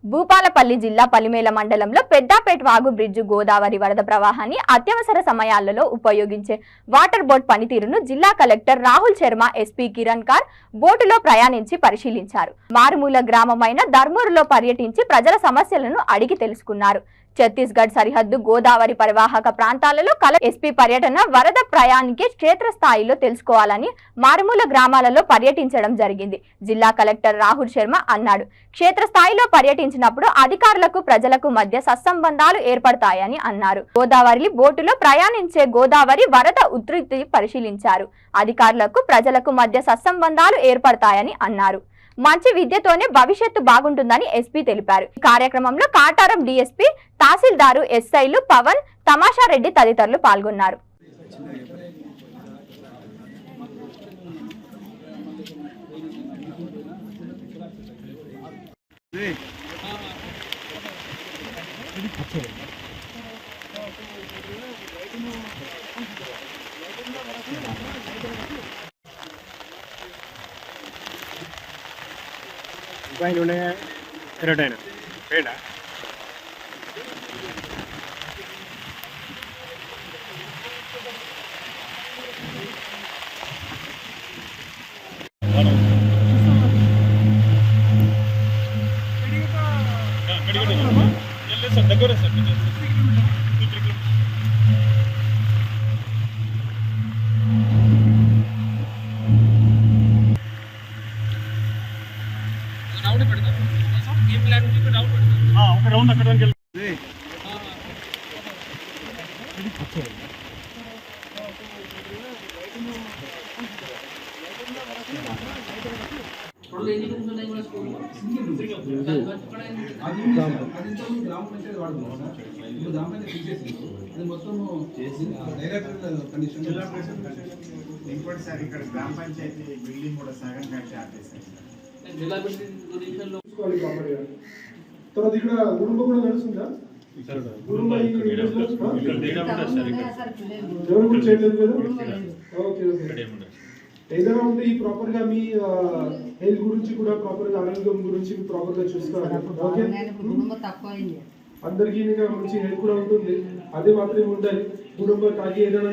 భూపాలపల్లి జిల్లా పలిమేల మండలంలో పెద్దాపేట వాగు బ్రిడ్జి గోదావరి వరద ప్రవాహాన్ని అత్యవసర సమయాలలో ఉపయోగించే వాటర్ బోట్ పనితీరును జిల్లా కలెక్టర్ రాహుల్ శర్మ ఎస్పీ కిరణ్ కార్ బోటులో ప్రయాణించి పరిశీలించారు. మారుమూల గ్రామమైన ధర్మూరులో పర్యటించి ప్రజల సమస్యలను అడిగి తెలుసుకున్నారు. ఛత్తీస్గఢ్ సరిహద్దు గోదావరి పరివాహక ప్రాంతాలలో ఎస్పీ పర్యటన వరద ప్రయాణికి క్షేత్రస్థాయిలో తెలుసుకోవాలని మారుమూల గ్రామాలలో పర్యటించడం జరిగింది. జిల్లా కలెక్టర్ రాహుల్ శర్మ అన్నాడు. క్షేత్రస్థాయిలో పర్యటించినప్పుడు అధికారులకు ప్రజలకు మధ్య సత్సంబంధాలు ఏర్పడతాయని అన్నారు. గోదావరి బోటులో ప్రయాణించే గోదావరి వరద ఉధృతి పరిశీలించారు. అధికారులకు ప్రజలకు మధ్య సత్సంబంధాలు ఏర్పడతాయని అన్నారు. మంచి విద్యతోనే భవిష్యత్తు బాగుంటుందని ఎస్పీ తెలిపారు. ఈ కార్యక్రమంలో కాటారం డీఎస్పీ, తహసీల్దారు, ఎస్ఐలు పవన్, తమాషారెడ్డి తదితరులు పాల్గొన్నారు. రౌండ్ అక్కడ ఇంకోటిసారి ఇక్కడ గ్రామ పంచాయతీ బిల్డింగ్ కూడా సగం కట్టి ఆపేసారు. తర్వాత ఇక్కడ గుడుంబ కూడా నడుస్తుందా? గుడుంబ ఎవరు కూడా చేయలేదు కదా? Okay okay. ఏదైనా ఉంటే ఈ ప్రాపర్ గా మీ హెల్త్ గురించి కూడా ప్రాపర్ గా ఆరోగ్యం గురించి ప్రాపర్ గా చూసుకోవాలి. ఓకే, అందరికీ మంచి హెల్త్ కూడా ఉంటుంది. అదే మాత్రమే ఉండాలి. కుటుంబ తాగి ఏదైనా